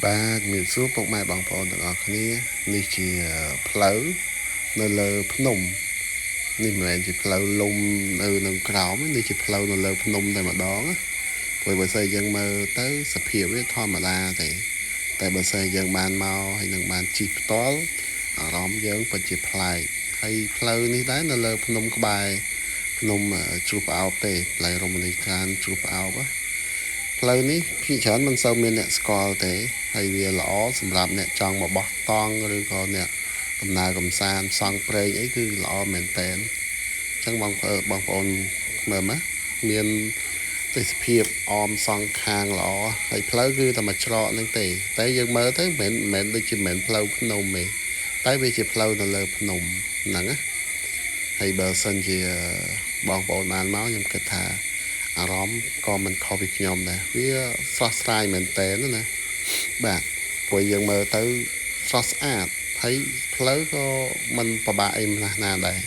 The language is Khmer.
បាទមានសួរពុកម៉ែបងប្អូនទាំងអស់គ្នានេះជាផ្លូវនៅលើភ្នំនេះមិនមែនជាផ្លូវលំនៅក្នុងក្រោមនេះជាផ្លូវនៅលើភ្នំតែម្ដងព្រោះបើសិនយើងមើលទៅសភាពវាធម្មតាទេតែបើសិនយើងបានមកហើយនឹងបានជិះផ្ទាល់អារម្មណ៍យើងពិតជាប្លែកហើយផ្លូវនេះដែរនៅលើភ្នំក្បែរភ្នំជ្រូកផ្អោបទេផ្លូវរមណីយដ្ឋានជ្រូកផ្អោបផ្លូវនេះភាគច្រើនមិនសូវមានអ្នកស្គាល់ទេហើយវាល្អសម្រាប់អ្នកចង់មកបោះតង់ឬក៏អ្នកដំណើរកំសាន្តផ្សងព្រេងអីគឺល្អមែនតើអញ្ចឹងបងប្អូនមើលមកមានទេសភាពអមសងខាងល្អហើយផ្លូវគឺតែមួយច្រកហ្នឹងទេតែយើងមើលទៅមិនមែនដូចជាមិនផ្លូវភ្នំទេតែវាជាផ្លូវនៅលើភ្នំហ្នឹងណាហើយបើសិនជាបងប្អូនបានមកខ្ញុំគិតថាអារម្មណ៍ក៏មិនខុសពីខ្ញុំដែរវាស្រស់ស្រាយមែនតើណាបាទព្រោះយើងមើលទៅស្រស់ស្អាតហើយផ្លូវក៏មិនពិបាកអីណាស់ណាដែរ